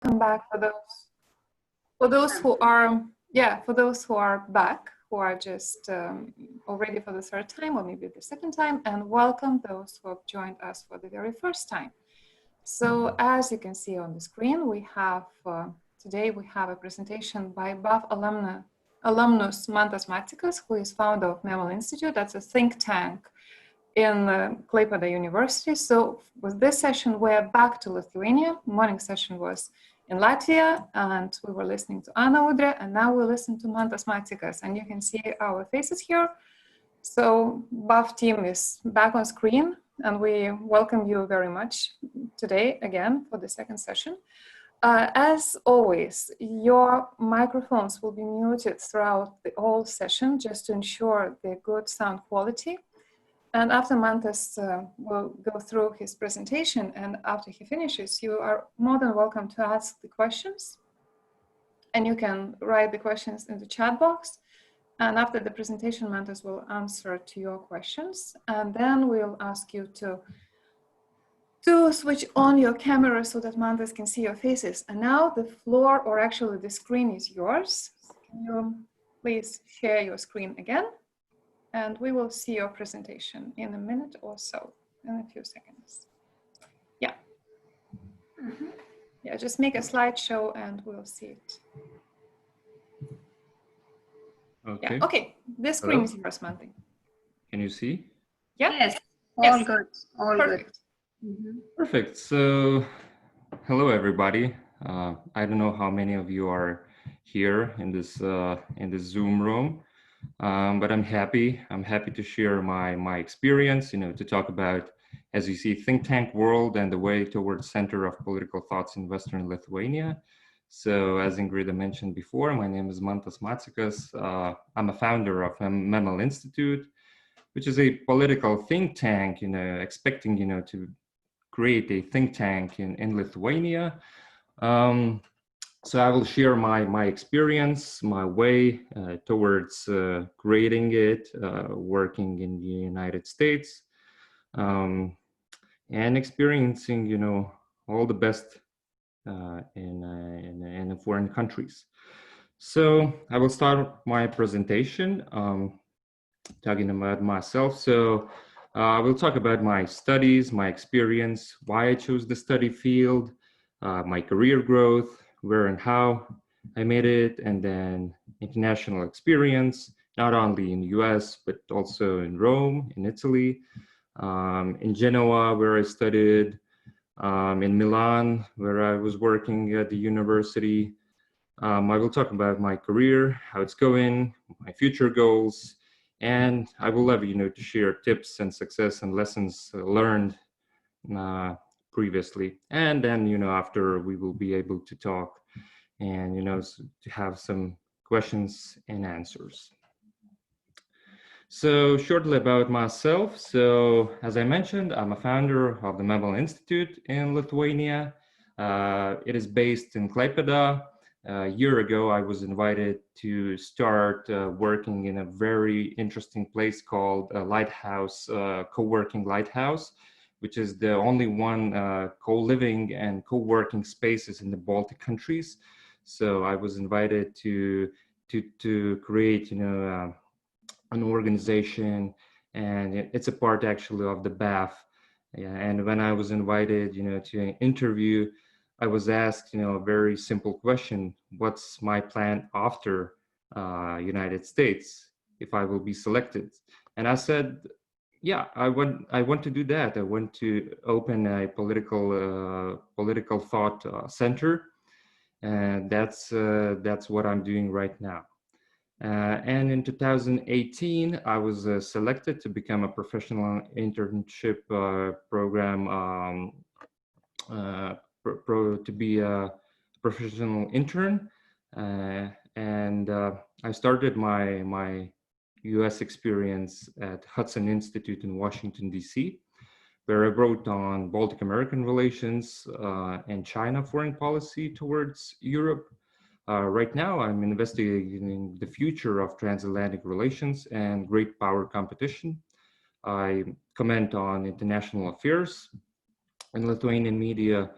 Welcome back for those who are back, who are just already for the third time or maybe the second time, and welcome those who have joined us for the very first time. So as you can see on the screen, we have today we have a presentation by BAFF alumnus Mantas Macikas, who is founder of Memel Institute. That's a think tank in Klaipėda University. So with this session, we're back to Lithuania. Morning session was in Latvia, and we were listening to Anna Udre, and now we listen to Mantas Macikas, and you can see our faces here. So BAFF team is back on screen, and we welcome you very much today again for the second session. As always, your microphones will be muted throughout the whole session just to ensure the good sound quality. And after Mantas will go through his presentation, and after he finishes, you are more than welcome to ask the questions. And you can write the questions in the chat box. And after the presentation, Mantas will answer to your questions. And then we'll ask you to switch on your camera so that Mantas can see your faces. And now the floor, or actually the screen, is yours. Can you please share your screen again? And we will see your presentation in a minute or so, in a few seconds. Yeah. Yeah, just make a slideshow and we'll see it. Okay. Yeah. Okay, this screen is yours, Manti. Can you see? Yeah. Yes. All good. All Perfect. good. Perfect. So, hello everybody. I don't know how many of you are here in this Zoom room. But I'm happy to share my experience, to talk about, as you see, think tank world and the way towards center of political thoughts in Western Lithuania. So as Ingrida mentioned before, my name is Mantas Macikas. I'm a founder of Memel Institute, which is a political think tank, expecting, to create a think tank in Lithuania. So I will share my experience, my way towards creating it, working in the United States, and experiencing, all the best in foreign countries. So I will start my presentation talking about myself. So I will talk about my studies, my experience, why I chose the study field, my career growth, where and how I made it, and then international experience, not only in the US, but also in Rome, in Italy, in Genoa, where I studied, in Milan, where I was working at the university. I will talk about my career, how it's going, my future goals, and I will love, to share tips and success and lessons learned previously. And then, after, we will be able to talk and, to have some questions and answers. So shortly about myself. So as I mentioned, I'm a founder of the Memel Institute in Lithuania. It is based in Klaipėda. A year ago, I was invited to start working in a very interesting place called Lighthouse, co-working Lighthouse, which is the only one co-living and co-working spaces in the Baltic countries. So I was invited to create, an organization, and it's a part actually of the BAFF. Yeah, and when I was invited, to an interview, I was asked, a very simple question: what's my plan after United States if I will be selected? And I said, yeah, I want to do that. I want to open a political thought center, and that's what I'm doing right now. And in 2018, I was selected to become a professional internship program, to be a professional intern, and I started my US experience at Hudson Institute in Washington, D.C., where I wrote on Baltic American relations and China foreign policy towards Europe. Right now, I'm investigating the future of transatlantic relations and great power competition. I comment on international affairs in Lithuanian media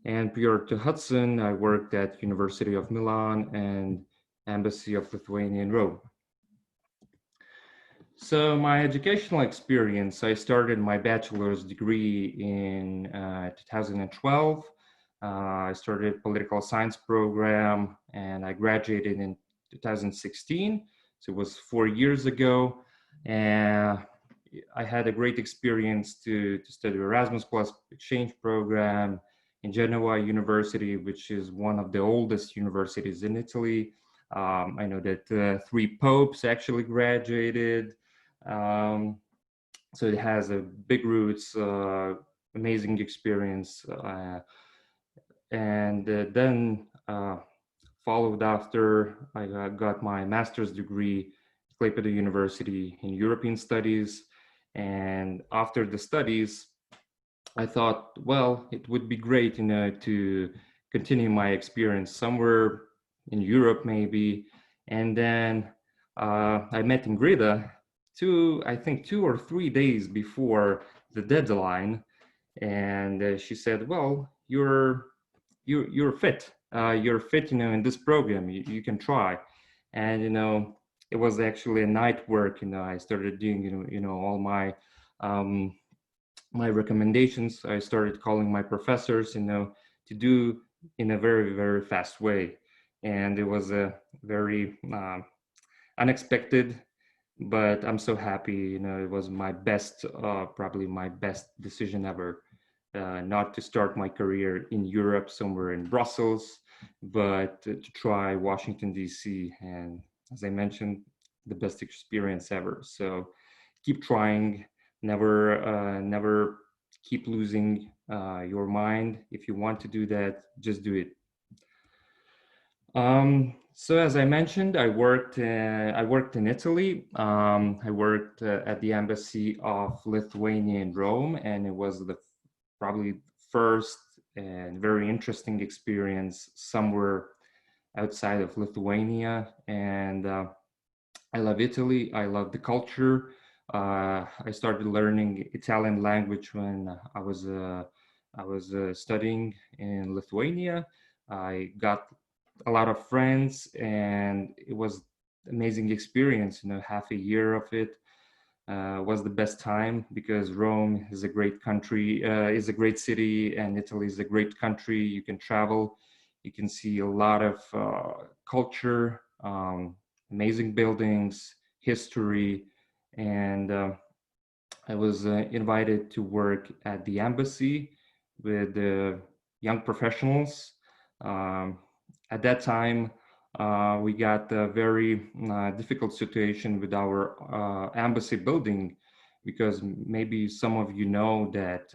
And prior to Hudson, I worked at University of Milan and Embassy of Lithuania in Rome. So my educational experience, I started my bachelor's degree in 2012. I started political science program and I graduated in 2016. So it was 4 years ago. And I had a great experience to study Erasmus Plus exchange program in Genoa University, which is one of the oldest universities in Italy. I know that 3 popes actually graduated. So it has a big roots, amazing experience, and then followed after I got my master's degree at Klaipėda University in European Studies. And after the studies, I thought, well, it would be great, to continue my experience somewhere in Europe, maybe. And then I met Ingrida I think 2 or 3 days before the deadline, and she said, "Well, you're fit. You're fit, in this program. You can try." And it was actually a night work. I started doing all my recommendations. I started calling my professors, to do in a very, very fast way. And it was a very unexpected, but I'm so happy. It was my best, probably my best decision ever, not to start my career in Europe, somewhere in Brussels, but to try Washington, D.C. And as I mentioned, the best experience ever. So keep trying. Never keep losing your mind. If you want to do that, just do it. So as I mentioned, I worked in Italy. I worked at the Embassy of Lithuania in Rome, and it was probably first and very interesting experience somewhere outside of Lithuania. And I love Italy. I love the culture. I started learning Italian language when I was studying in Lithuania. I got a lot of friends, and it was amazing experience. Half a year of it was the best time, because Rome is a great country, is a great city, and Italy is a great country. You can travel, you can see a lot of culture, amazing buildings, history, and I was invited to work at the embassy with young professionals. At that time, we got a very difficult situation with our embassy building, because maybe some of you know that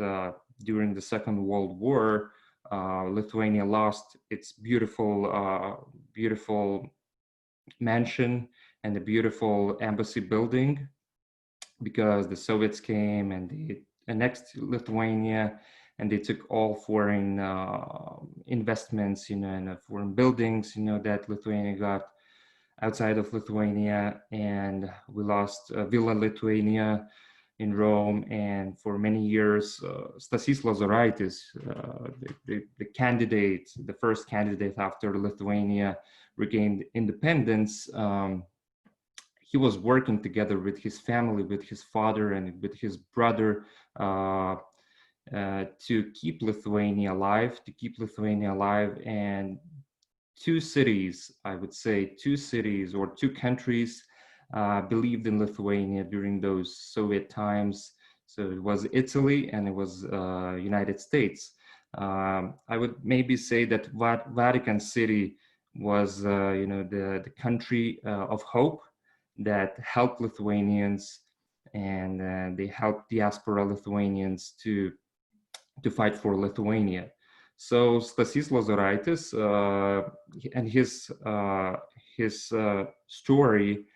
during the Second World War, Lithuania lost its beautiful mansion and a beautiful embassy building, because the Soviets came and they annexed Lithuania, and they took all foreign investments, and foreign buildings, that Lithuania got outside of Lithuania. And we lost Villa Lithuania in Rome. And for many years, Stasys Lozoraitis, the candidate, the first candidate after Lithuania regained independence, he was working together with his family, with his father and with his brother, to keep Lithuania alive, And 2 cities, I would say, 2 cities or 2 countries believed in Lithuania during those Soviet times. So it was Italy and it was United States. I would maybe say that Vatican City was, the country of hope that helped Lithuanians, and they helped diaspora Lithuanians to fight for Lithuania. So Stasys Lozoraitis and his story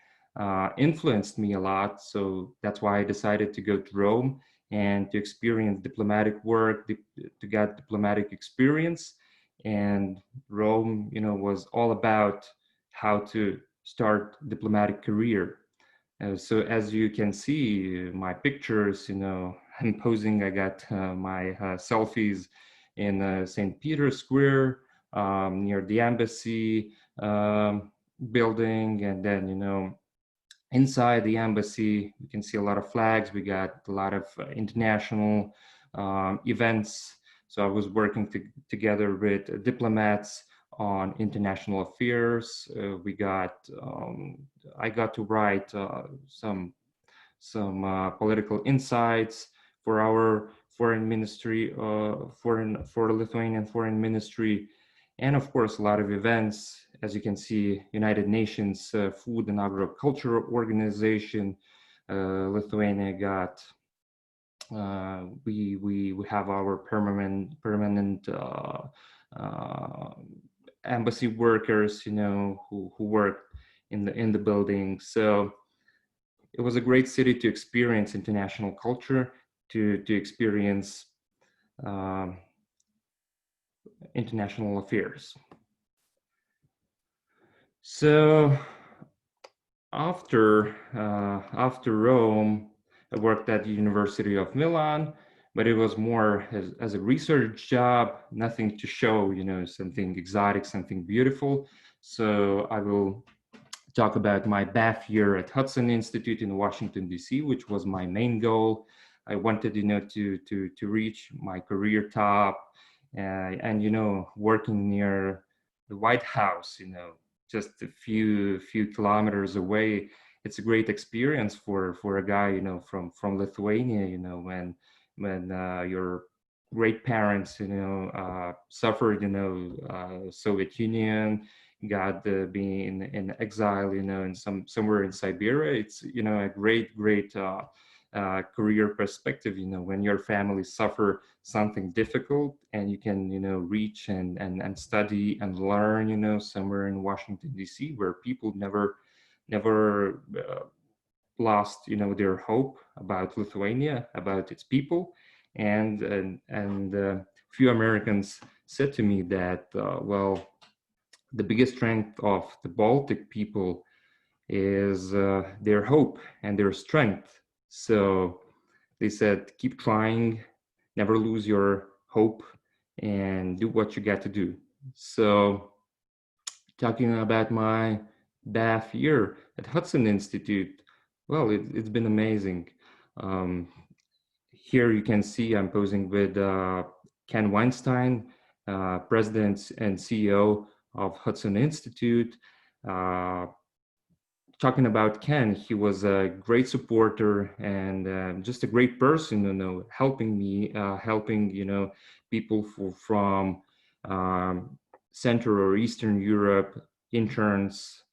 influenced me a lot. So that's why I decided to go to Rome and to experience diplomatic work, to get diplomatic experience. And Rome, was all about how to start diplomatic career. So as you can see, my pictures, I'm posing, I got my selfies, in St. Peter's Square, near the embassy building. And then, inside the embassy, you can see a lot of flags. We got a lot of international events. So I was working together with diplomats on international affairs. I got to write some political insights for our foreign ministry, for Lithuanian foreign ministry, and of course a lot of events. As you can see, United Nations Food and Agriculture Organization, Lithuania got. We have our permanent embassy workers, who work in the building. So it was a great city to experience international culture, to experience international affairs. So after Rome, I worked at the University of Milan, but it was more as a research job, nothing to show, something exotic, something beautiful. So I will talk about my BAFF year at Hudson Institute in Washington, D.C., which was my main goal. I wanted, to reach my career top, and working near the White House, just a few kilometers away. It's a great experience for a guy, from Lithuania, when your great parents, suffered, Soviet Union, got being in exile, in somewhere in Siberia. It's a great career perspective. When your family suffer something difficult and you can reach and study and learn somewhere in Washington D.C., where people never lost their hope about Lithuania, about its people. And few Americans said to me that well, the biggest strength of the Baltic people is their hope and their strength. So they said, keep trying, never lose your hope, and do what you got to do. So talking about my BAFF year at Hudson Institute, well, it's been amazing. Here you can see I'm posing with Ken Weinstein, President and CEO of Hudson Institute. Talking about Ken, he was a great supporter and just a great person, helping me, helping, people from Central or Eastern Europe, interns,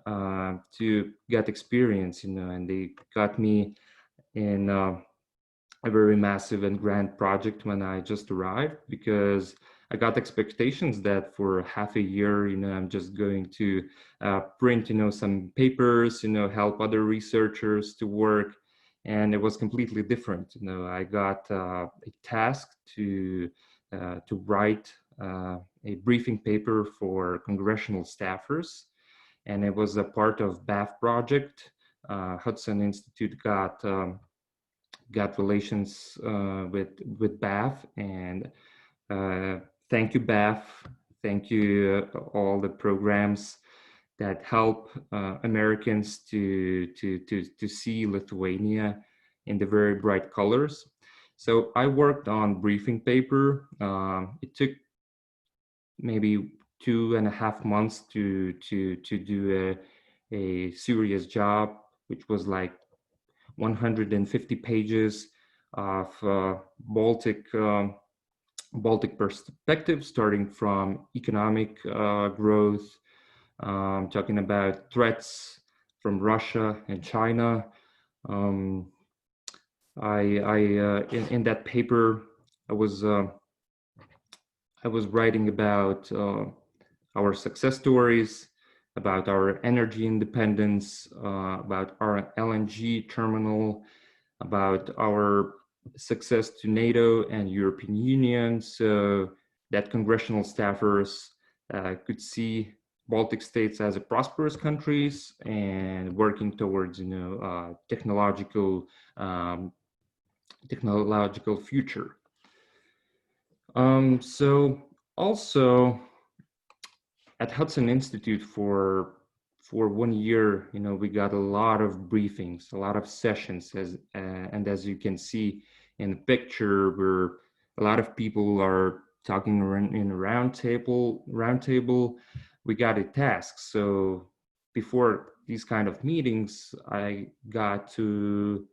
to get experience, and they got me in a very massive and grand project when I just arrived, because I got expectations that for half a year, I'm just going to print, some papers, help other researchers to work. And it was completely different. I got a task to write a briefing paper for congressional staffers. And it was a part of BAFF project. Hudson Institute got relations with BAFF, and thank you, BAFF. Thank you all the programs that help Americans to see Lithuania in the very bright colors. So I worked on briefing paper. It took maybe 2.5 months to do a serious job, which was like 150 pages of Baltic perspective, starting from economic growth, talking about threats from Russia and China. In that paper, I was writing about our success stories, about our energy independence, about our LNG terminal, about our success to NATO and European Union, so that congressional staffers could see Baltic states as a prosperous countries and working towards, technological future. So also at Hudson Institute for 1 year, we got a lot of briefings, a lot of sessions, and as you can see in the picture, where a lot of people are talking around in a round table. We got a task. So before these kind of meetings, I got to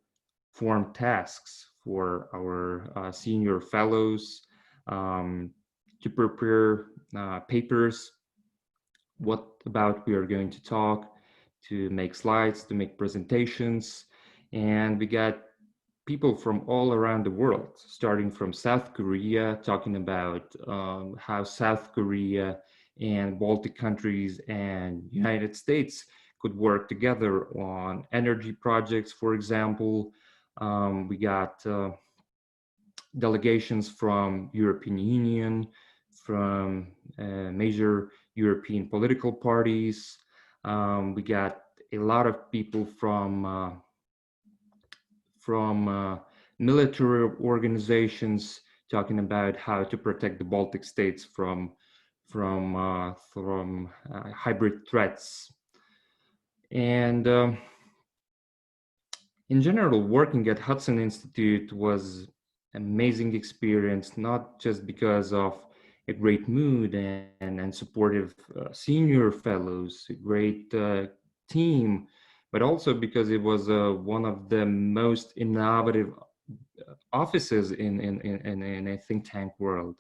form tasks for our senior fellows, um, to prepare papers, what about we are going to talk, to make slides, to make presentations. And we got people from all around the world, starting from South Korea, talking about how South Korea and Baltic countries and United States could work together on energy projects, for example. We got delegations from European Union, from major European political parties. We got a lot of people from military organizations talking about how to protect the Baltic states from hybrid threats. And in general, working at Hudson Institute was an amazing experience, not just because of a great mood and supportive senior fellows, a great team, but also because it was one of the most innovative offices in a think tank world.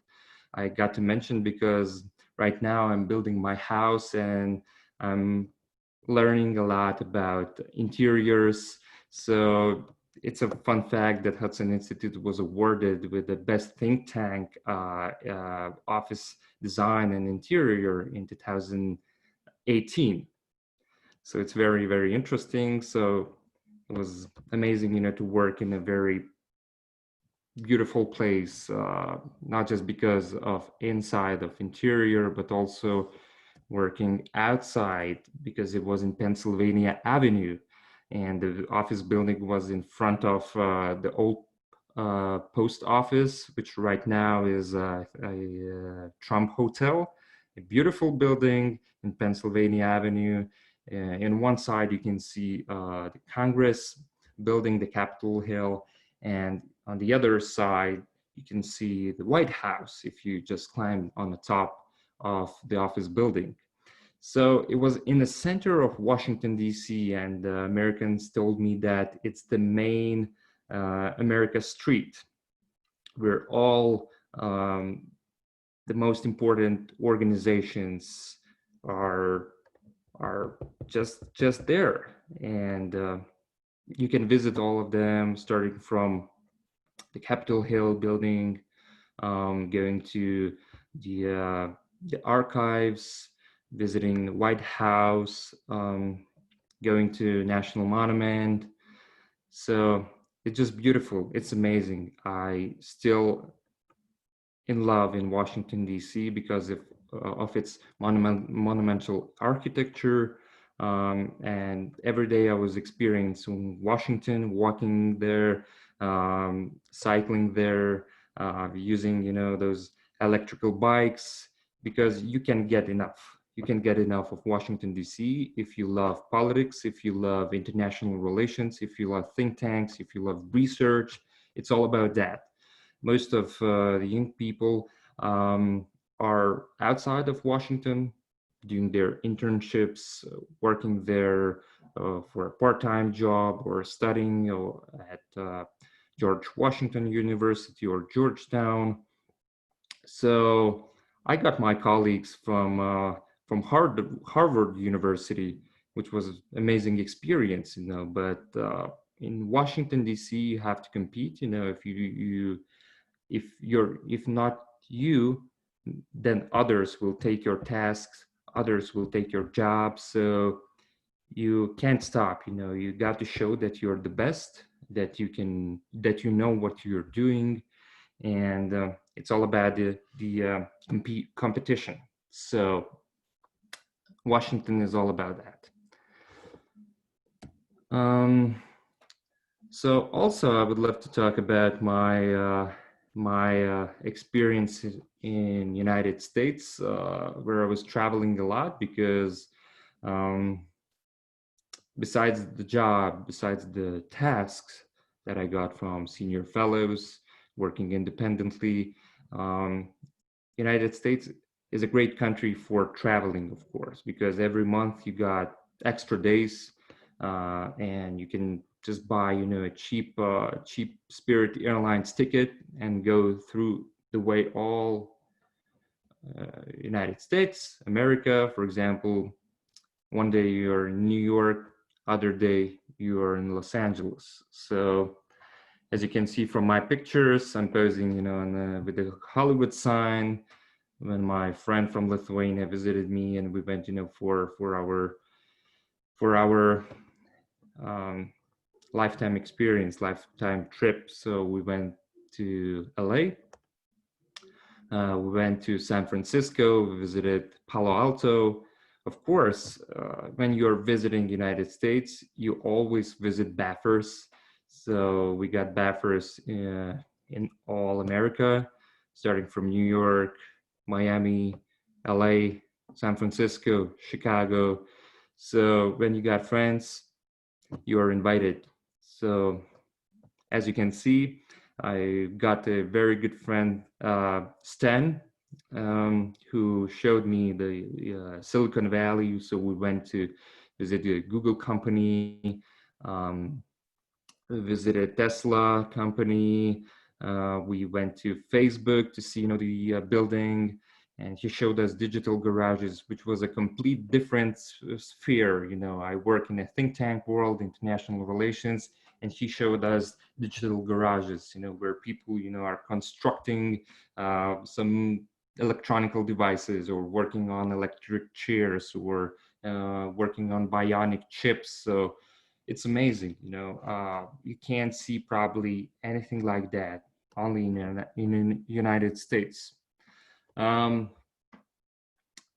I got to mention because right now I'm building my house and I'm learning a lot about interiors. So it's a fun fact that Hudson Institute was awarded with the best think tank office design and interior in 2018. So it's very, very interesting. So it was amazing, to work in a very beautiful place, not just because of inside of interior, but also working outside because it was in Pennsylvania Avenue, and the office building was in front of the old post office, which right now is a Trump Hotel, a beautiful building in Pennsylvania Avenue. In one side, you can see the Congress building, the Capitol Hill, and on the other side, you can see the White House if you just climb on the top of the office building. So it was in the center of Washington, D.C., and Americans told me that it's the main America Street, where all the most important organizations are just there. And you can visit all of them, starting from the Capitol Hill building, going to the archives, visiting the White House, going to National Monument. So it's just beautiful. It's amazing. I still in love in Washington, D.C. because of its monumental architecture. And every day I was experiencing Washington, walking there, cycling there, using, those electrical bikes, because you can get enough. You can get enough of Washington, D.C. if you love politics, if you love international relations, if you love think tanks, if you love research. It's all about that. Most of the young people are outside of Washington doing their internships, working there for a part-time job or studying at George Washington University or Georgetown. So I got my colleagues from Harvard University, which was an amazing experience, But in Washington D.C., you have to compete. If not you, then others will take your tasks, others will take your job. So you can't stop. You got to show that you're the best, that you know what you're doing, and it's all about the competition. So Washington is all about that. So also I would love to talk about my my experience in United States, where I was traveling a lot because um, besides the job, besides the tasks that I got from senior fellows, working independently, um, United States is a great country for traveling, of course, because every month you got extra days, and you can just buy, a cheap Spirit Airlines ticket and go through the way all United States, America, for example. One day you're in New York, other day you're in Los Angeles. So as you can see from my pictures, I'm posing, with the Hollywood sign. When my friend from Lithuania visited me, and we went, for our um, lifetime experience, lifetime trip. So we went to LA. We went to San Francisco, we visited Palo Alto. Of course, when you're visiting United States, you always visit BAFFers. So we got BAFFers in all America, starting from New York, Miami, LA, San Francisco, Chicago. So when you got friends, you are invited. So as you can see, I got a very good friend, Stan, who showed me the Silicon Valley. So we went to visit the Google company, um, visited Tesla company. We went to Facebook to see, the building, and he showed us digital garages, which was a complete different sphere. I work in a think tank world, international relations, and he showed us digital garages, where people, are constructing some electronical devices, or working on electric chairs, or working on bionic chips. So it's amazing. You can't see probably anything like that only in United States. Um,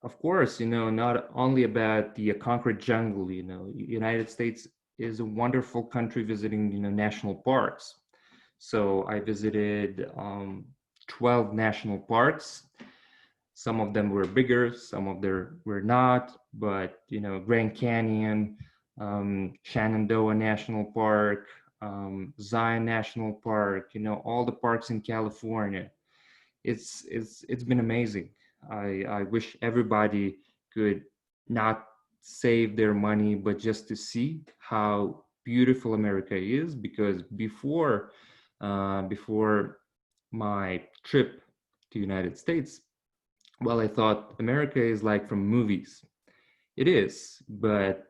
of course, not only about the concrete jungle. United States is a wonderful country visiting, national parks. So I visited 12 national parks. Some of them were bigger, some of them were not, but Grand Canyon, Shenandoah National Park, Zion National Park, all the parks in California. It's been amazing. I wish everybody could not save their money, but just to see how beautiful America is. Because before my trip to United States, well, I thought America is like from movies. It is, but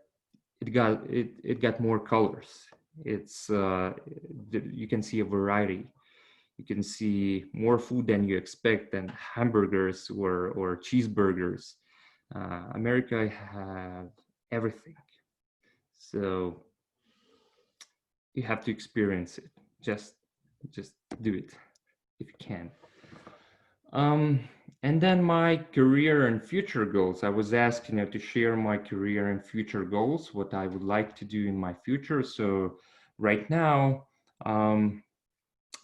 it got more colors. It's you can see a variety. You can see more food than you expect, than hamburgers or cheeseburgers. America have everything, so you have to experience it. Just do it if you can. Um, and then my career and future goals. I was asked, to share my career and future goals, what I would like to do in my future. So right now,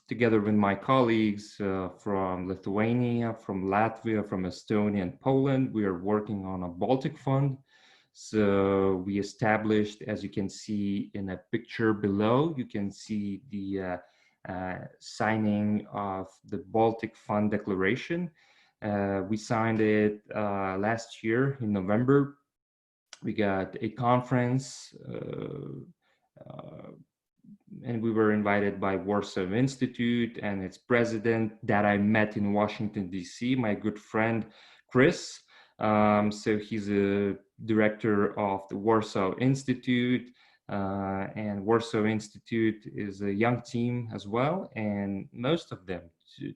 together with my colleagues from Lithuania, from Latvia, from Estonia, and Poland, we are working on a Baltic Fund. So we established, as you can see in a picture below, you can see the signing of the Baltic Fund Declaration. We signed it last year in November. We got a conference, and we were invited by Warsaw Institute and its president that I met in Washington, D.C., my good friend, Chris. So he's a director of the Warsaw Institute, and Warsaw Institute is a young team as well. And most of them,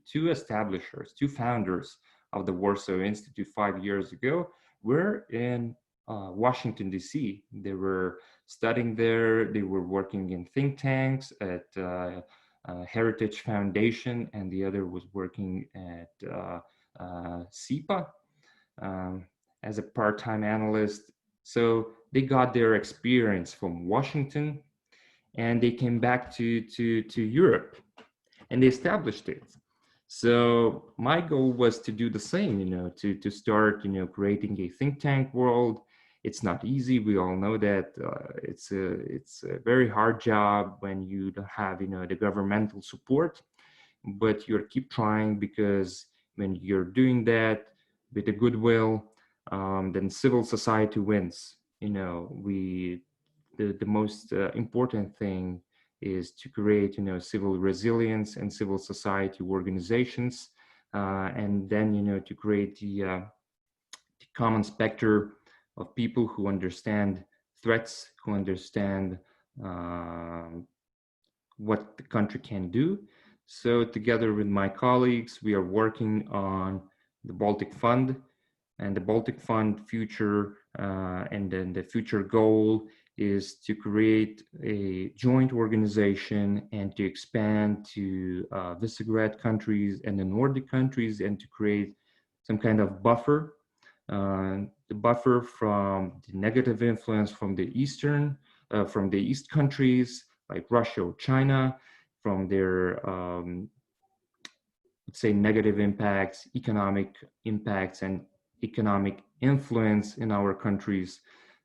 two establishers, two founders of the Warsaw Institute 5 years ago, were in Washington, D.C. They were studying there. They were working in think tanks at Heritage Foundation, and the other was working at SIPA as a part-time analyst. So they got their experience from Washington, and they came back to Europe, and they established it. So my goal was to do the same, to start, creating a think tank world. It's not easy. We all know that it's a very hard job when you don't have, the governmental support, but you keep trying, because when you're doing that with a goodwill, then civil society wins. The most important thing is to create, civil resilience and civil society organizations, and then, to create the common specter of people who understand threats, who understand what the country can do. So together with my colleagues, we are working on the Baltic Fund, and the Baltic Fund future, and then the future goal is to create a joint organization and to expand to Visegrad countries and the Nordic countries, and to create some kind of buffer, the buffer from the negative influence from the East countries like Russia or China, from their let's say negative impacts, economic impacts, and economic influence in our countries.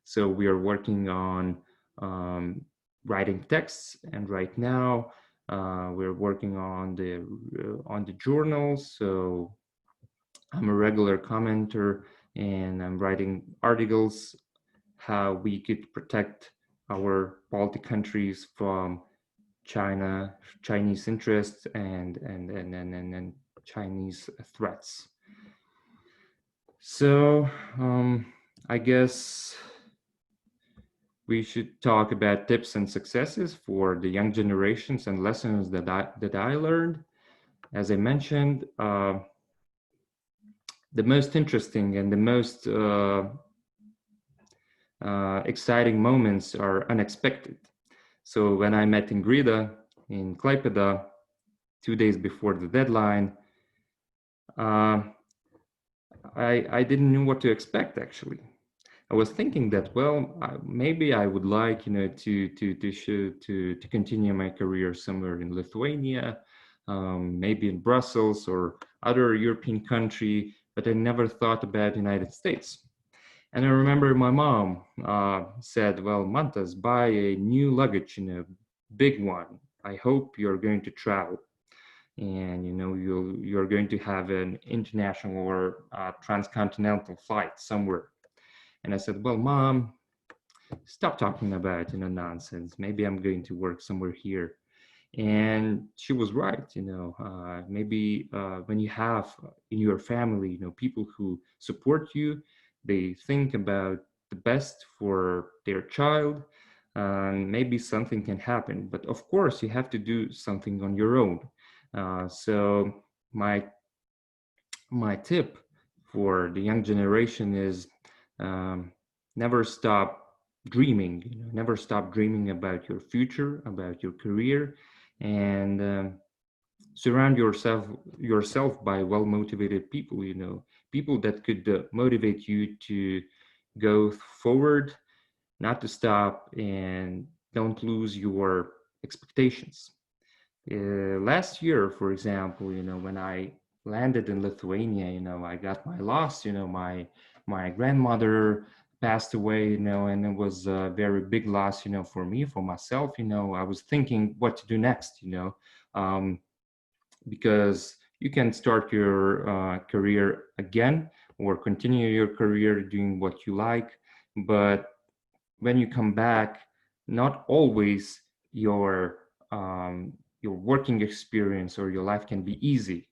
So we are working on writing texts, and right now we're working on the journals. So I'm a regular commenter, and I'm writing articles how we could protect our Baltic countries from Chinese interests and Chinese threats. So I guess we should talk about tips and successes for the young generations and lessons that I learned. As I mentioned, the most interesting and the most exciting moments are unexpected. So when I met Ingrida in Klaipėda 2 days before the deadline, I didn't know what to expect. Actually, I was thinking that, well, maybe I would like, to continue my career somewhere in Lithuania, maybe in Brussels or other European country, but I never thought about United States. And I remember my mom said, well, Mantas, buy a new luggage, big one. I hope you're going to travel, and you're going to have an international or transcontinental flight somewhere. And I said, well, Mom, stop talking about nonsense. Maybe I'm going to work somewhere here. And she was right. Maybe when you have in your family people who support you, they think about the best for their child, maybe something can happen. But of course you have to do something on your own. So my tip for the young generation is never stop dreaming. Never stop dreaming about your future, about your career, and surround yourself by well-motivated people. People that could motivate you to go forward, not to stop, and don't lose your expectations. Last year, for example, when I landed in Lithuania, I got my loss. My grandmother passed away, and it was a very big loss, for me, for myself. I was thinking what to do next, because you can start your career again or continue your career doing what you like, but when you come back, not always your working experience or your life can be easy.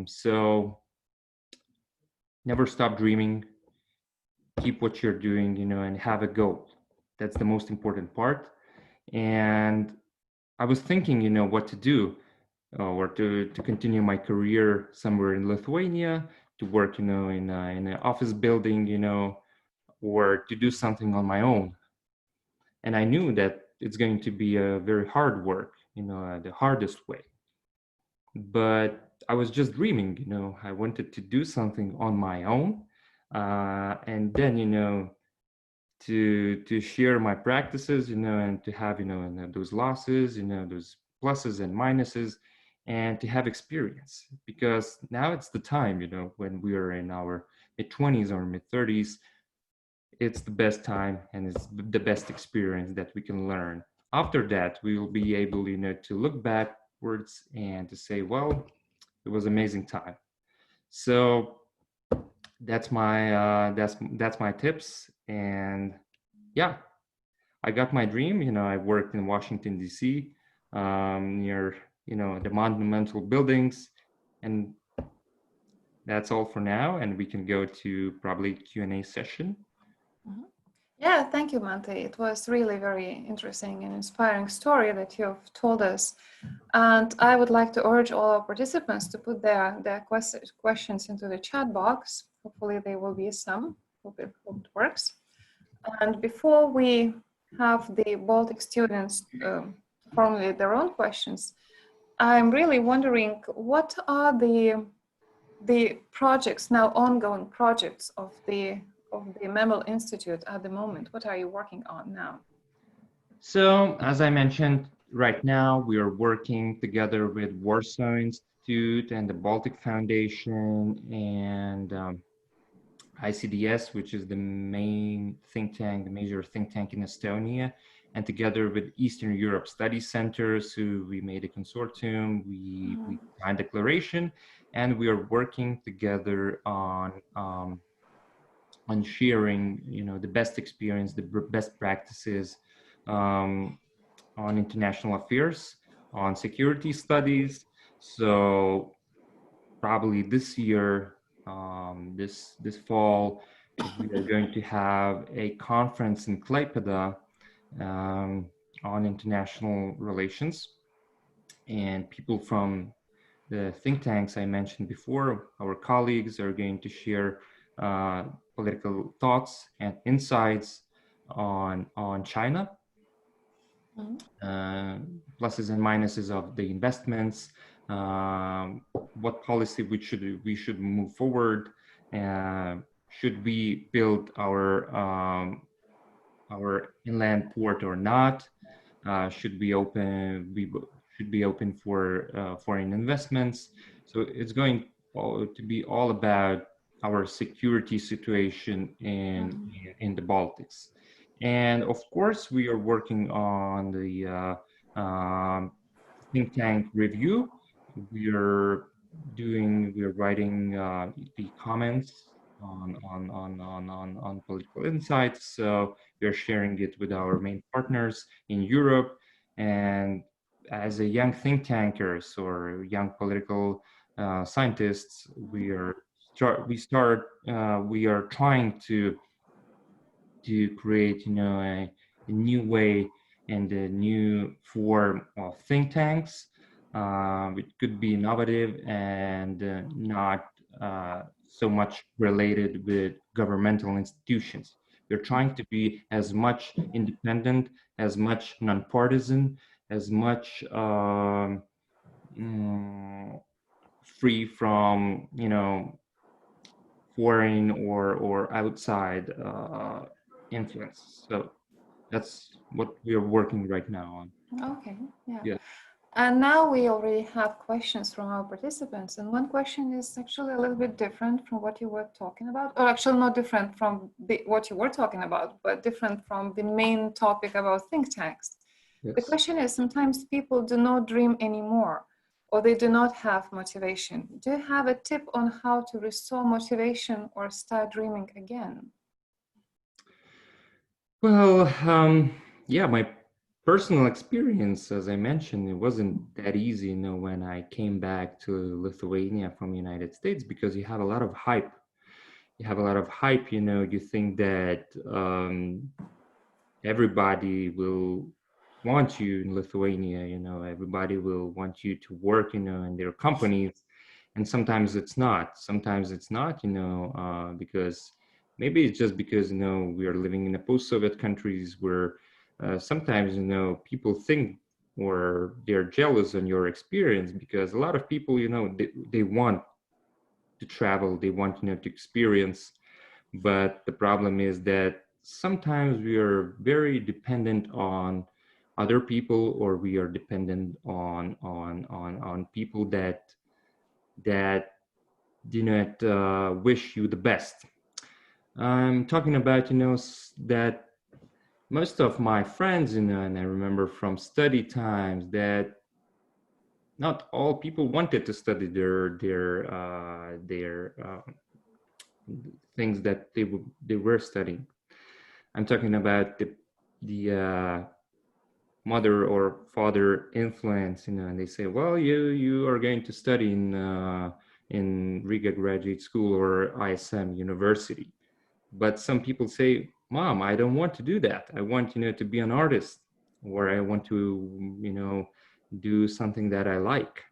So never stop dreaming, keep what you're doing, and have a goal. That's the most important part. And I was thinking, what to do, or to continue my career somewhere in Lithuania, to work, in an office building, or to do something on my own. And I knew that it's going to be a very hard work, the hardest way. But I was just dreaming, I wanted to do something on my own, and then, to share my practices, and to have, those losses, those pluses and minuses, and to have experience, because now it's the time, you know, when we are in our mid-20s or mid-30s, it's the best time and it's the best experience that we can learn. After that, we will be able, you know, to look backwards and to say, well, it was amazing time. So that's my tips. And yeah, I got my dream. You know, I worked in Washington D.C. Near, you know, the monumental buildings, and that's all for now. And we can go to probably Q&A session. Yeah, thank you, Mante. It was really very interesting and inspiring story that you've told us. And I would like to urge all our participants to put their questions into the chat box. Hopefully there will be some. Hope it works. And before we have the Baltic students formulate their own questions, I'm really wondering, what are the projects, now ongoing projects of the Memel Institute at the moment? What are you working on now? So, as I mentioned, right now we are working together with Warsaw Institute and the Baltic Foundation and ICDS, which is the main think tank, the major think tank in Estonia, and together with Eastern Europe Study Centers, who we made a consortium, we signed a declaration, and we are working together on sharing, you know, the best experience, the best practices on international affairs, on security studies. So probably this year, this fall, we are going to have a conference in Klaipėda on international relations, and people from the think tanks I mentioned before, our colleagues, are going to share political thoughts and insights on China, pluses and minuses of the investments, what policy we should move forward, should we build our inland port or not, should be open for foreign investments. So it's going to be all about our security situation in the Baltics. And of course, we are working on the think tank review. We are writing the comments on political insights. So we are sharing it with our main partners in Europe. And as a young think tankers or young political scientists, we are trying to create, you know, a new way and a new form of think tanks, which could be innovative and not so much related with governmental institutions. We're trying to be as much independent, as much nonpartisan, as much free from, you know, foreign or outside influence. So that's what we are working right now on. Okay, yeah. Yeah. And now we already have questions from our participants. And one question is actually a little bit different from what you were talking about, or actually not different from what you were talking about, but different from the main topic about think tanks. Yes. The question is, sometimes people do not dream anymore, or they do not have motivation. Do you have a tip on how to restore motivation or start dreaming again? Well, yeah, my personal experience, as I mentioned, it wasn't that easy, you know, when I came back to Lithuania from the United States, because you have a lot of hype. You have a lot of hype, you know, you think that everybody will want you in Lithuania, you know, everybody will want you to work, you know, in their companies. And sometimes it's not, you know, because maybe it's just because, you know, we are living in a post-Soviet countries where sometimes, you know, people think or they're jealous on your experience, because a lot of people, you know, they want to travel, they want, you know, to experience. But the problem is that sometimes we are very dependent on other people, or we are dependent on people that do not wish you the best. I'm talking about, that most of my friends, and I remember from study times that not all people wanted to study their things that they were studying. I'm talking about the mother or father influence, and they say, well, you are going to study in Riga Graduate School or ISM University. But some people say, Mom, I don't want to do that. I want, to be an artist, or I want to, do something that I like.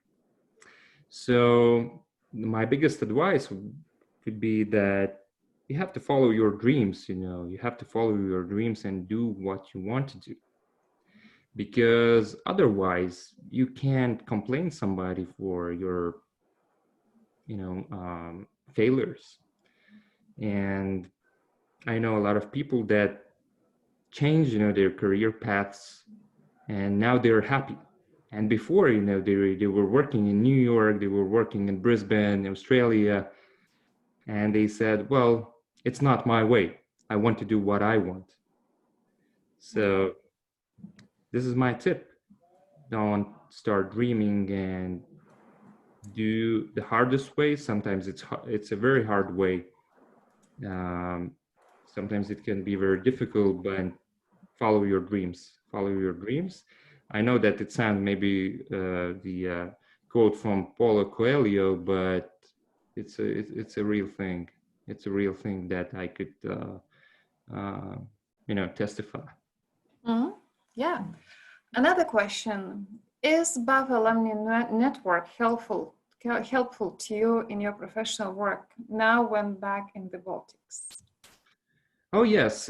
So my biggest advice would be that you have to follow your dreams, you have to follow your dreams and do what you want to do. Because otherwise you can't complain somebody for your, failures. And I know a lot of people that change, their career paths, and now they're happy. And before, they were working in New York, they were working in Brisbane, Australia, and they said, well, it's not my way. I want to do what I want. So this is my tip. Don't start dreaming and do the hardest way. Sometimes it's a very hard way. Sometimes it can be very difficult, but follow your dreams. Follow your dreams. I know that it sounds maybe the quote from Paulo Coelho, but it's a real thing. It's a real thing that I could testify. Mm-hmm. Yeah. Another question: is BAFF alumni network helpful to you in your professional work now when back in the Baltics? Oh yes,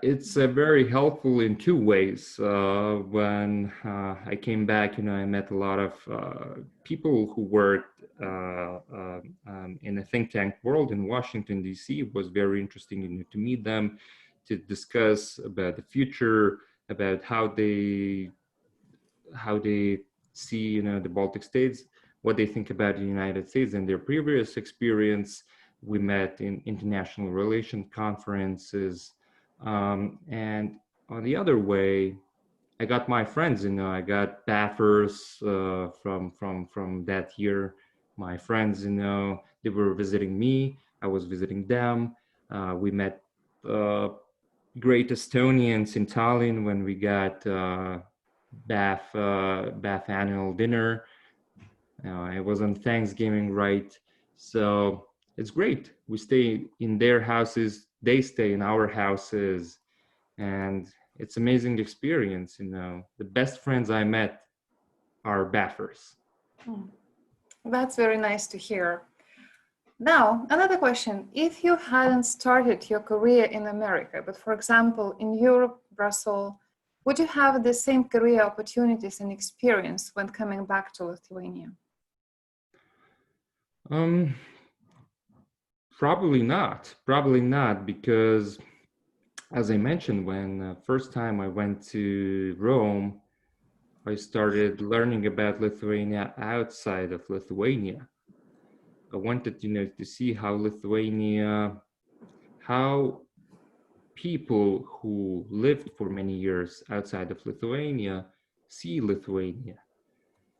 it's very helpful in two ways. When I came back, I met a lot of people who worked in the think tank world in Washington, D.C. It was very interesting to meet them, to discuss about the future, about how they see, the Baltic states, what they think about the United States and their previous experience. We met in international relations conferences. And on the other way, I got my friends, I got BAFFers from that year. My friends, they were visiting me. I was visiting them. We met great Estonians in Tallinn when we got BAFF annual dinner. It was on Thanksgiving, right? So it's great. We stay in their houses, they stay in our houses, and it's amazing experience. The best friends I met are BAFFers. That's very nice to hear. Now, another question. If you hadn't started your career in America, but for example, in Europe, Brussels, would you have the same career opportunities and experience when coming back to Lithuania? Probably not, because as I mentioned, when first time I went to Rome, I started learning about Lithuania outside of Lithuania. I wanted, to see how people who lived for many years outside of Lithuania see Lithuania.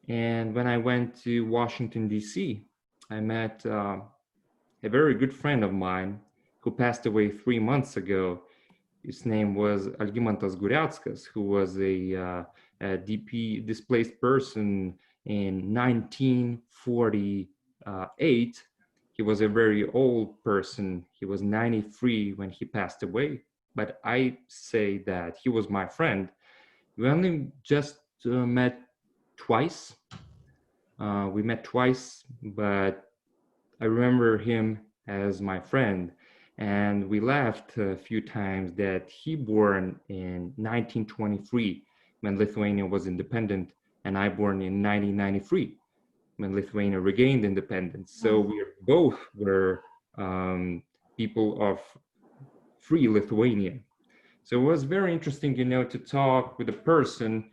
And when I went to Washington, D.C., I met a very good friend of mine who passed away 3 months ago. His name was Algimantas Guriatskas, who was a DP displaced person in 1948. He was a very old person. He was 93 when he passed away. But I say that he was my friend. We only just met twice. We met twice, but I remember him as my friend. And we laughed a few times that he born in 1923 when Lithuania was independent, and I born in 1993 when Lithuania regained independence. So we both were people of free Lithuania. So it was very interesting, to talk with a person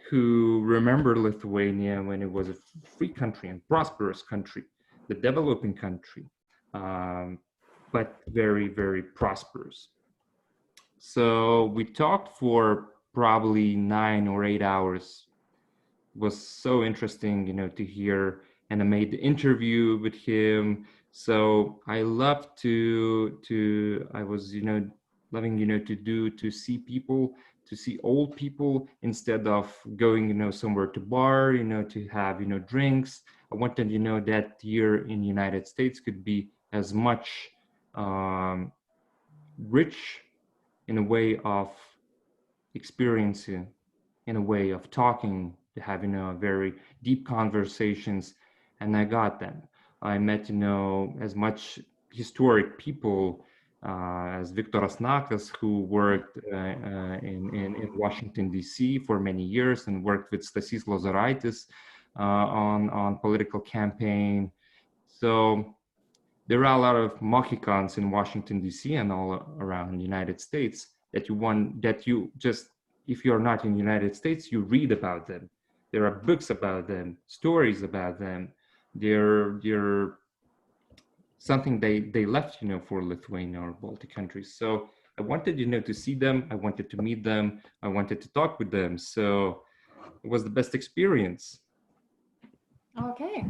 who remembered Lithuania when it was a free country and prosperous country, the developing country, um, but very, very prosperous. So we talked for probably 9 or 8 hours. It was so interesting, to hear. And I made the interview with him. So I love I was, loving, to see people, to see old people instead of going, somewhere to bar, to have, drinks. I wanted, that year in the United States could be as much um, rich in a way of experiencing, in a way of talking, having a very deep conversations, and I got them. I met, as much historic people as Viktoras Nakas, who worked in Washington, D.C. for many years and worked with Stasys Lozoraitis on political campaign. So there are a lot of Macikans in Washington, D.C. and all around the United States that you just, if you're not in the United States, you read about them. There are books about them, stories about them. They're something they left, for Lithuania or Baltic countries. So I wanted, to see them. I wanted to meet them. I wanted to talk with them. So it was the best experience. Okay.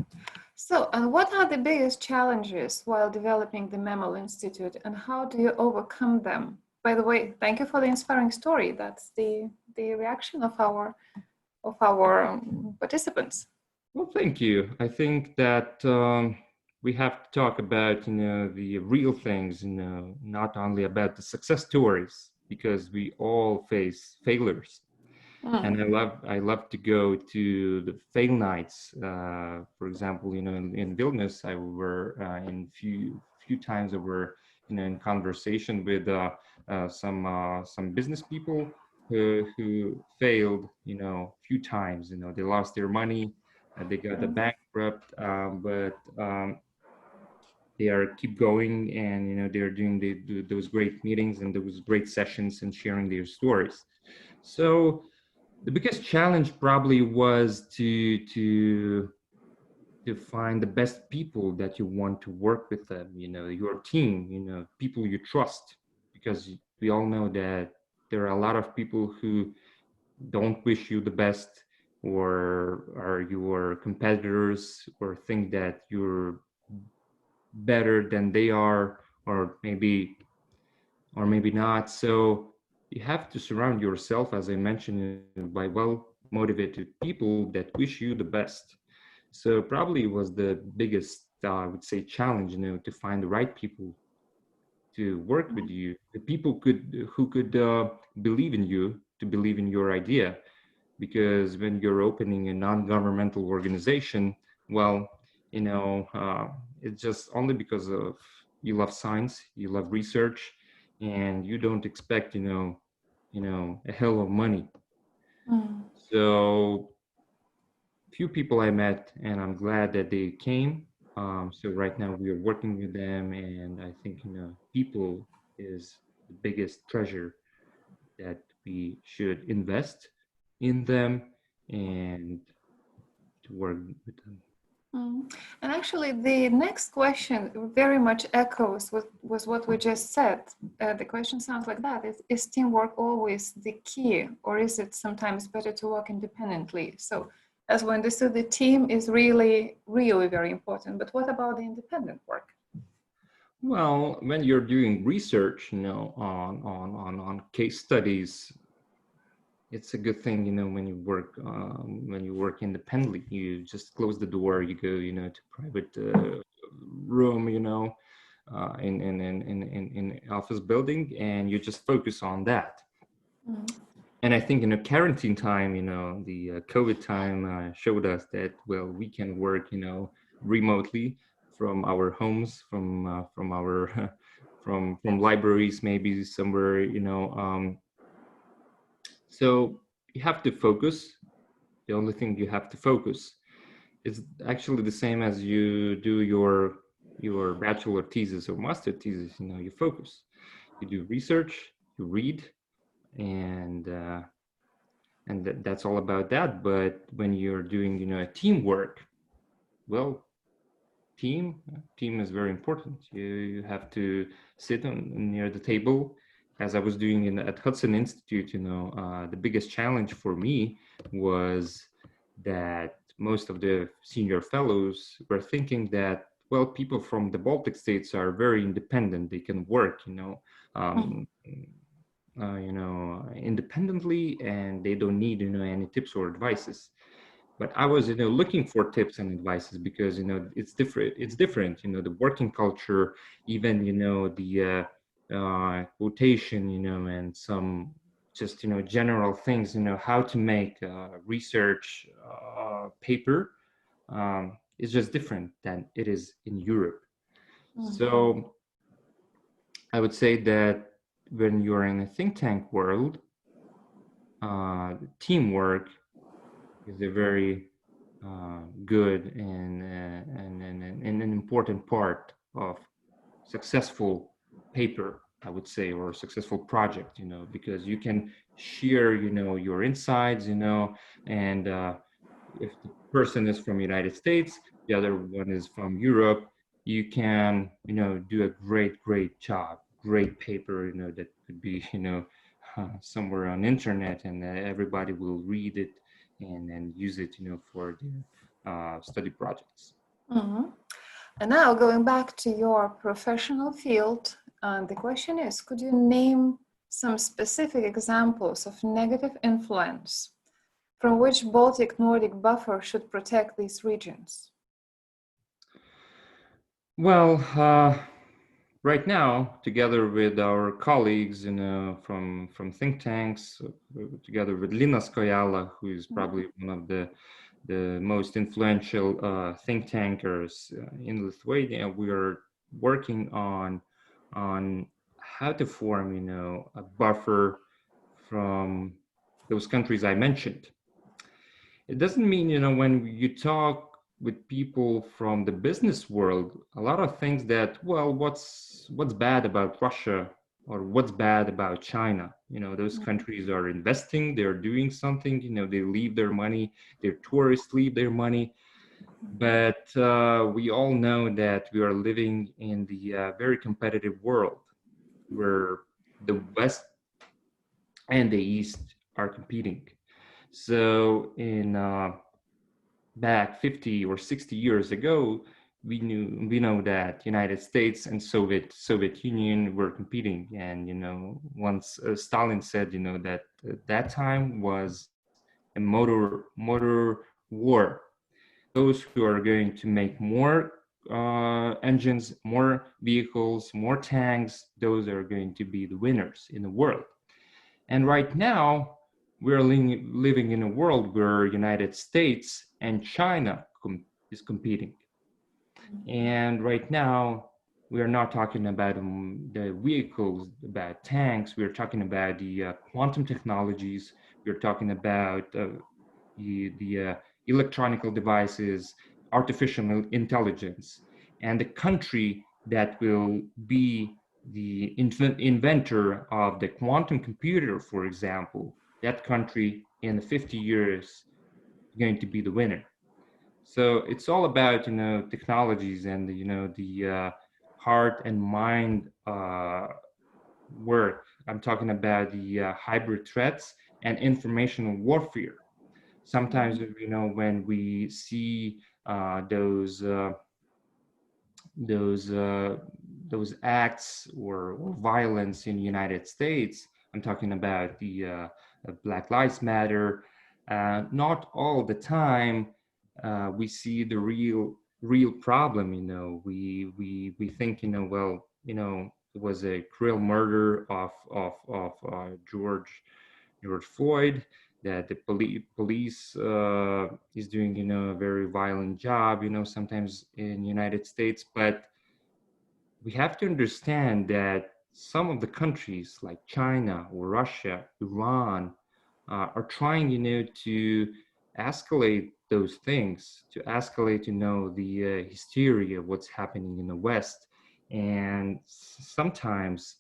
So, and what are the biggest challenges while developing the Mammal Institute, and how do you overcome them? By the way, thank you for the inspiring story. That's the reaction of our participants. Well, thank you. I think that we have to talk about, the real things, not only about the success stories, because we all face failures. And I love to go to the fail nights. For example, in Vilnius, I were in few times I were, in conversation with some business people who failed, few times. They lost their money, they got a bankrupt, but they are keep going, and they're doing those great meetings and those great sessions and sharing their stories. So the biggest challenge probably was to find the best people that you want to work with them, your team, people you trust, because we all know that there are a lot of people who don't wish you the best, or are your competitors, or think that you're better than they are, or maybe not. So you have to surround yourself, as I mentioned, by well motivated people that wish you the best. So probably it was the biggest, I would say, challenge, to find the right people to work with you, the people who could believe in you, to believe in your idea. Because when you're opening a non-governmental organization, well, it's just only because of you love science, you love research, and you don't expect, a hell of money. So few people I met, and I'm glad that they came. So right now we are working with them, and I think, people is the biggest treasure that we should invest in them and to work with them. And actually, the next question very much echoes with what we just said. The question sounds like that: is teamwork always the key, or is it sometimes better to work independently? So, as we understood, the team is really, really very important. But what about the independent work? Well, when you're doing research, on case studies, it's a good thing, when you work independently. You just close the door, you go, to private room, in office building, and you just focus on that. And I think in a quarantine time, the COVID time showed us that, well, we can work, remotely from our homes, from our from libraries, maybe somewhere, so you have to focus. The only thing you have to focus is actually the same as you do your bachelor thesis or master thesis. You focus, you do research, you read, and that's all about that. But when you're doing, a teamwork, well, team is very important. You have to sit near the table, as I was doing at Hudson Institute. The biggest challenge for me was that most of the senior fellows were thinking that, well, people from the Baltic states are very independent. They can work, um, independently, and they don't need, any tips or advices. But I was, looking for tips and advices because, it's different. It's different, the working culture, even, the quotation, and some just, general things, how to make a research paper is just different than it is in Europe. So I would say that when you're in a think tank world, teamwork is a very good and an important part of successful paper, I would say, or successful project, because you can share, your insights, and if the person is from United States, the other one is from Europe, you can, do a great job, great paper, that could be, somewhere on internet, and everybody will read it and use it, for their study projects. And now going back to your professional field, the question is, could you name some specific examples of negative influence from which Baltic Nordic buffer should protect these regions? Well, right now, together with our colleagues, from think tanks, together with Lina Skojala, who is probably one of the most influential think tankers in Lithuania, we are working on how to form, a buffer from those countries I mentioned. It doesn't mean, when you talk with people from the business world, a lot of things that, well, what's bad about Russia or what's bad about China? Those countries are investing, they're doing something, they leave their money, their tourists leave their money. But we all know that we are living in the very competitive world where the West and the East are competing. So in back 50 or 60 years ago, we know that United States and Soviet Union were competing, and once Stalin said that that time was a motor war. Those who are going to make more engines, more vehicles, more tanks, those are going to be the winners in the world. And right now, we're living in a world where United States and China is competing. And right now, we are not talking about the vehicles, about tanks. We're talking about the quantum technologies. We're talking about the electronic devices, artificial intelligence, and the country that will be the inventor of the quantum computer, for example, that country in 50 years is going to be the winner. So it's all about, technologies and, the heart and mind work. I'm talking about the hybrid threats and informational warfare. Sometimes, when we see those acts or violence in the United States, I'm talking about the Black Lives Matter. Not all the time we see the real problem. We think, well, it was a cruel murder of George Floyd, that the police is doing, a very violent job, sometimes in the United States. But we have to understand that some of the countries like China or Russia, Iran, are trying, to escalate those things, to escalate, the hysteria of what's happening in the West. And sometimes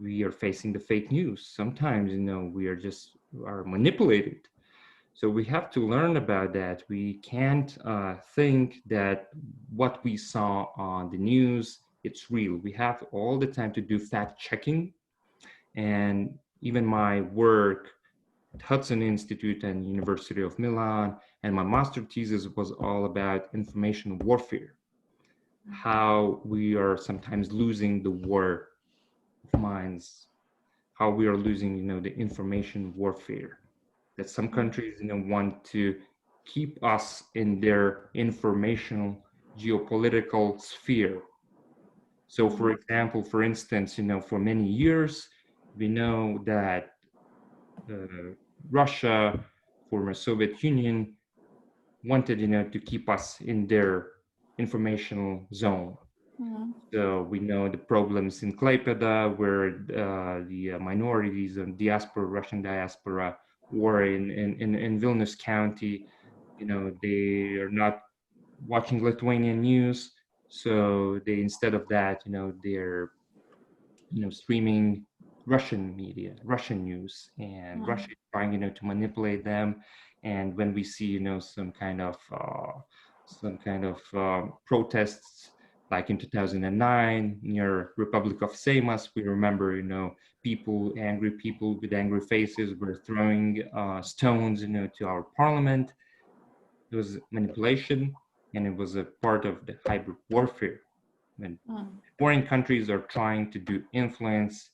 we are facing the fake news. Sometimes, we are manipulated. So we have to learn about that. We can't think that what we saw on the news, it's real. We have all the time to do fact checking. And even my work at Hudson Institute and University of Milan, and my master thesis was all about information warfare, how we are sometimes losing the war of minds, how we are losing, the information warfare, that some countries, want to keep us in their informational geopolitical sphere. So for example, for instance, for many years, we know that Russia, former Soviet Union, wanted, to keep us in their informational zone. So we know the problems in Klaipeda, where the minorities and diaspora, Russian diaspora, or in Vilnius County, they are not watching Lithuanian news. So they, instead of that, they're, streaming Russian media, Russian news, and Russia is trying, to manipulate them. And when we see, some kind of protests, like in 2009 near Republic of Seimas, we remember, angry people with angry faces were throwing stones, to our parliament. It was manipulation, and it was a part of the hybrid warfare. When foreign countries are trying to do influence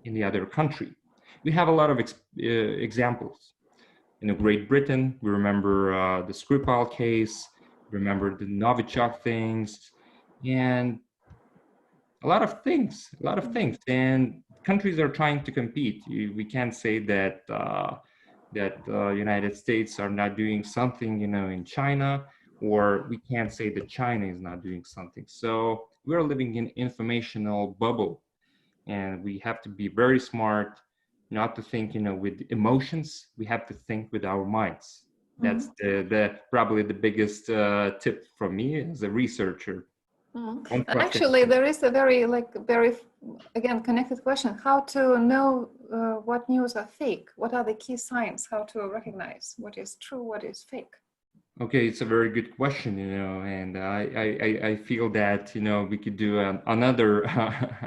in the other country. We have a lot of examples. In Great Britain, we remember the Skripal case, remember the Novichok things, and a lot of things. And countries are trying to compete. We can't say that United States are not doing something, in China, or we can't say that China is not doing something. So we're living in informational bubble, and we have to be very smart, not to think, with emotions. We have to think with our minds. That's the probably the biggest tip from me as a researcher. Actually, there is a very again connected question: how to know what news are fake? What are the key signs? How to recognize what is true, what is fake? Okay, it's a very good question, and I feel that we could do another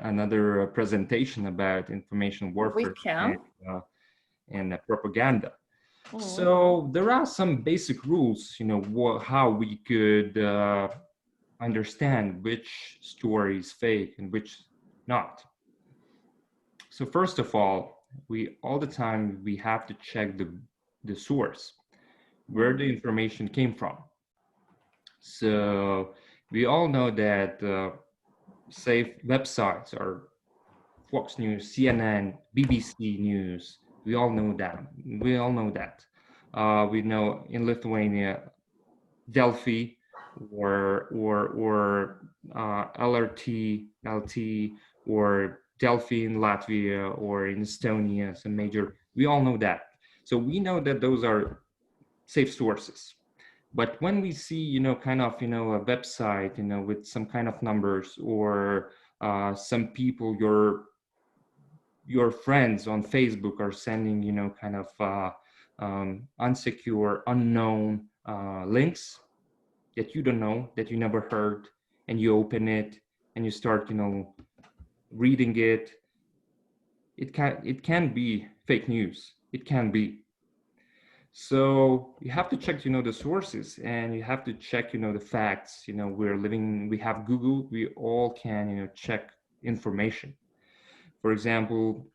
another presentation about information warfare and propaganda. So there are some basic rules, how we could understand which story is fake and which not. So first of all, all the time we have to check the source, where the information came from. So we all know that safe websites are Fox News, CNN, BBC News. We all know that. We know in Lithuania, Delphi or LRT, LT, or Delphi in Latvia or in Estonia, some major. We all know that. So we know that those are safe sources. But when we see, a website, with some kind of numbers, or some people, your friends on Facebook are sending, unsecure, unknown links that you don't know, that you never heard, and you open it and you start, reading it. It can be fake news. It can be. So you have to check, the sources, and you have to check, the facts. We have Google. We all can, check information. For example,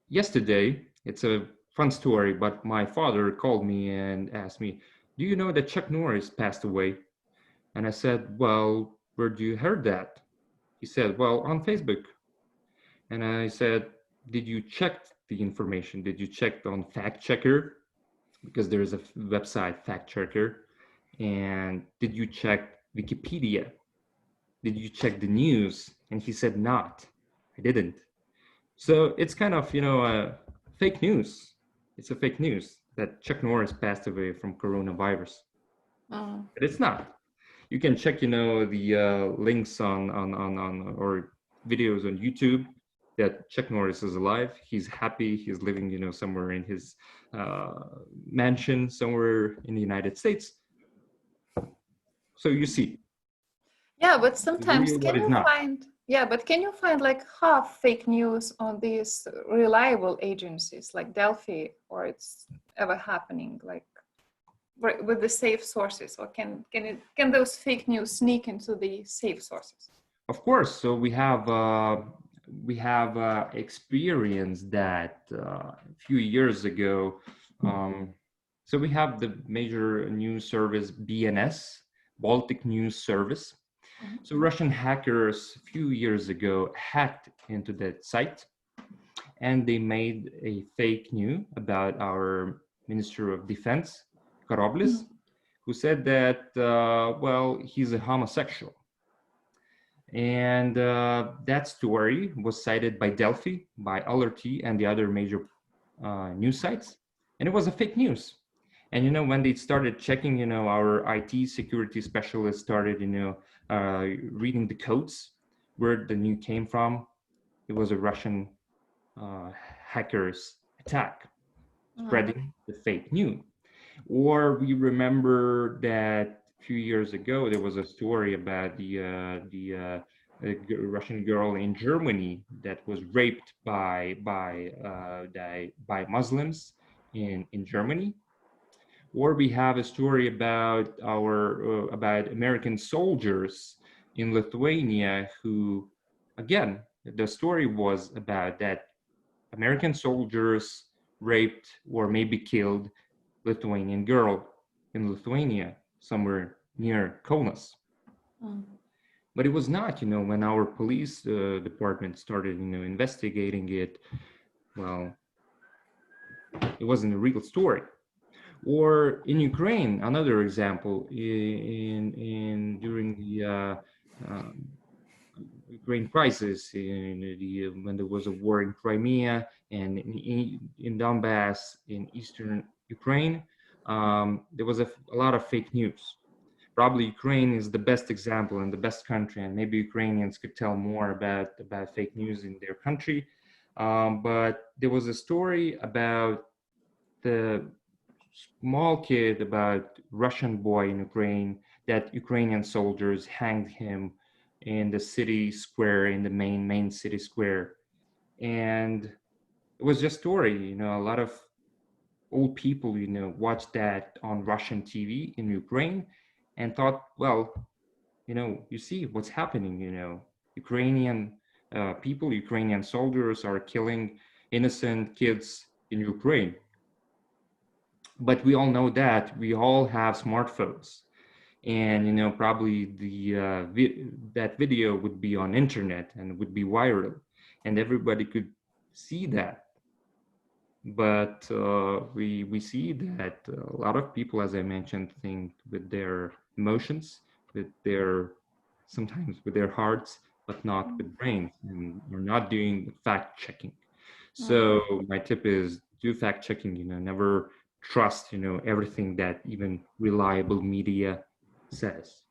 yesterday, it's a fun story, but my father called me and asked me, "Do you know that Chuck Norris passed away?" And I said, "Well, where do you heard that?" He said, "Well, on Facebook." And I said, "Did you check the information? Did you check on Fact Checker? Because there is a website, Fact Checker. And did you check Wikipedia? Did you check the news?" And he said, "Not. I didn't." So it's kind of, fake news. It's a fake news that Chuck Norris passed away from coronavirus. But it's not. You can check, the links on or videos on YouTube. that Chuck Norris is alive. He's happy. He's living, you know, somewhere in his mansion, somewhere in the United States. So you see, Yeah, but what is sometimes real, what can is you not. find, yeah, but can you find like half fake news on these reliable agencies like Delphi, or it's ever happening like with the safe sources, or can those fake news sneak into the safe sources? Of course. So we have experienced that a few years ago. Um, so we have the major news service BNS, Baltic News Service. So Russian hackers a few years ago hacked into that site, and they made a fake news about our Minister of Defense, Karoblis, who said that, well, he's a homosexual. And that story was cited by Delphi, by Alerty, and the other major news sites. And it was a fake news. And, you know, when they started checking, you know, our IT security specialists started, you know, reading the codes where the news came from. It was a Russian hackers attack, spreading the fake news. Or we remember that a few years ago there was a story about a Russian girl in Germany that was raped by Muslims in Germany. Or we have a story about about American soldiers in Lithuania who, again, the story was about that American soldiers raped or maybe killed Lithuanian girl in Lithuania, somewhere near Kaunas. But it was not, you know, when our police department started, you know, investigating it, well, it wasn't a real story. Or in Ukraine, another example, in during the Ukraine crisis, when there was a war in Crimea and in Donbass, in eastern Ukraine, there was a lot of fake news. Probably Ukraine is the best example and the best country, and maybe Ukrainians could tell more about fake news in their country. But there was a story about the small kid, about Russian boy in Ukraine, that Ukrainian soldiers hanged him in the city square, in the main city square. And it was just story, you know, a lot of old people, you know, watched that on Russian TV in Ukraine and thought, well, you know, you see what's happening, you know, Ukrainian people, Ukrainian soldiers are killing innocent kids in Ukraine. But we all know that we all have smartphones, and you know, probably that video would be on internet and would be viral, and everybody could see that. But we see that a lot of people, as I mentioned, think with their emotions, with their sometimes with their hearts, but not with brains, and we're not doing fact checking. So my tip is do fact checking. You know, never trust, you know, everything that even reliable media says.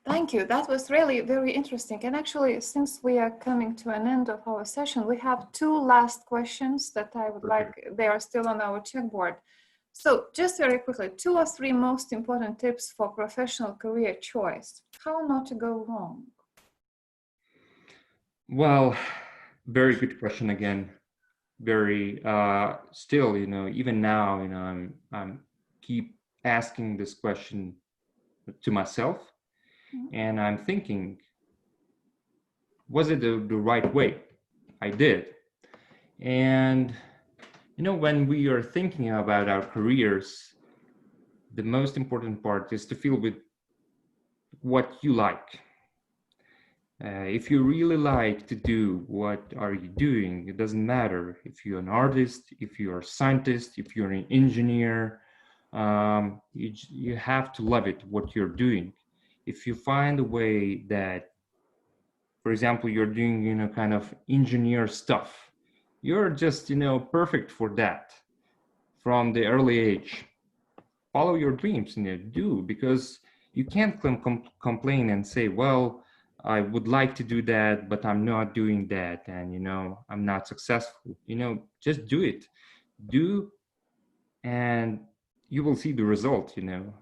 Thank you. That was really very interesting. And actually, since we are coming to an end of our session, we have two last questions that I would like, they are still on our checkboard. So just very quickly, 2 or 3 most important tips for professional career choice. How not to go wrong? Well, very good question again. Very still, you know, even now, you know, I'm keep asking this question to myself, and I'm thinking, was it the right way? I did. And you know, when we are thinking about our careers, the most important part is to feel with what you like. If you really like to do what are you doing, it doesn't matter if you're an artist, if you're a scientist, if you're an engineer, you have to love it, what you're doing. If you find a way that, for example, you're doing, you know, kind of engineer stuff, you're just, you know, perfect for that from the early age. Follow your dreams, you know, do, because you can't complain and say, well, I would like to do that, but I'm not doing that, and you know, I'm not successful. You know, just do it. Do, and you will see the result, you know.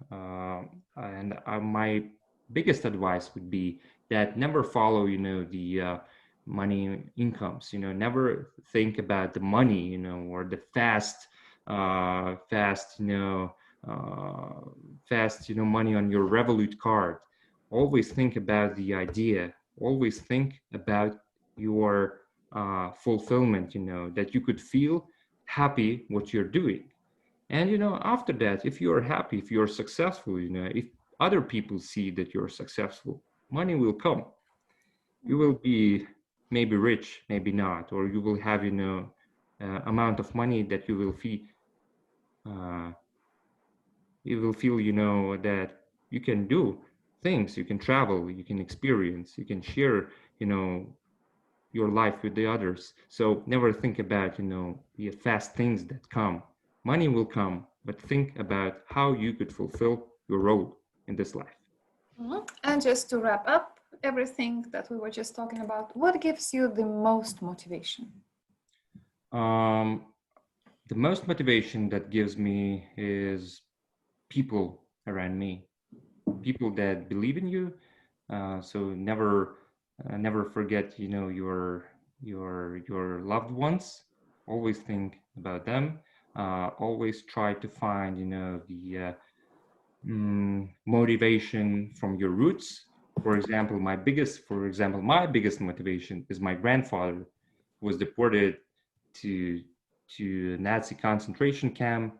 And my biggest advice would be that never follow, you know, the money incomes, you know, never think about the money, you know, or the fast, you know, money on your Revolut card. Always think about the idea. Always think about your fulfillment, you know, that you could feel happy what you're doing. And you know, after that, if you're happy, if you're successful, you know, if other people see that you're successful, money will come. You will be maybe rich, maybe not, or you will have, you know, amount of money that uh, you will feel, you know, that you can do things, you can travel, you can experience, you can share, you know, your life with the others. So never think about, you know, the fast things that come. Money will come, but think about how you could fulfill your role in this life. And just to wrap up everything that we were just talking about, what gives you the most motivation? The most motivation that gives me is people around me, people that believe in you. So never forget, you know, your loved ones. Always think about them. Always try to find, you know, the motivation from your roots. For example, my biggest motivation is my grandfather was deported to Nazi concentration camp,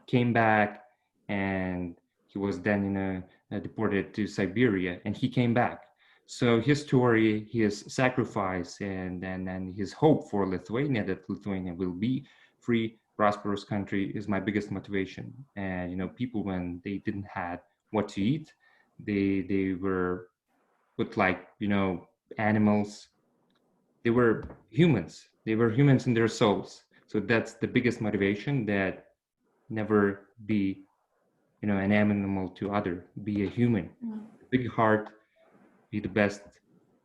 came back, and he was then, you know, deported to Siberia, and he came back. So his story, his sacrifice, and his hope for Lithuania, that Lithuania will be free, prosperous country, is my biggest motivation. And you know, people, when they didn't have what to eat, they were put like, you know, animals. They were humans. They were humans in their souls. So that's the biggest motivation, that never be, you know, an animal to other, be a human. Big heart, be the best,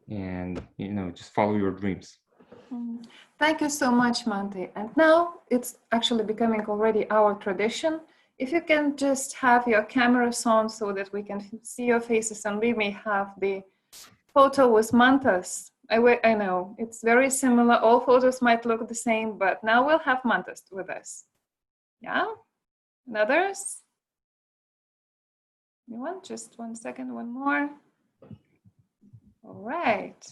and you know, just follow your dreams. Thank you so much, Manti. And now it's actually becoming already our tradition. If you can just have your cameras on so that we can see your faces, and we may have the photo with Mantas. I know it's very similar. All photos might look the same, but now we'll have Mantas with us. Yeah? And others? Anyone? Just 1 second, one more. All right.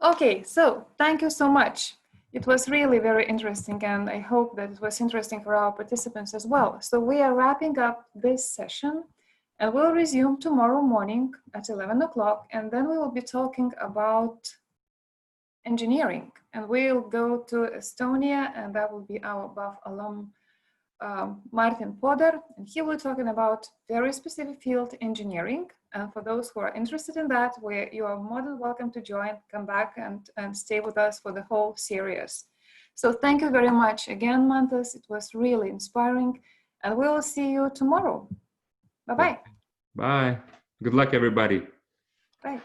Okay, so thank you so much. It was really very interesting, and I hope that it was interesting for our participants as well. So we are wrapping up this session, and we'll resume tomorrow morning at 11 o'clock, and then we will be talking about engineering, and we'll go to Estonia, and that will be our BAFF alum, Martin Poder, and he will be talking about very specific field, engineering. And for those who are interested in that, you are more than welcome to join, come back and stay with us for the whole series. So thank you very much again, Mantas. It was really inspiring, and we will see you tomorrow. Bye-bye. Bye. Good luck, everybody. Bye.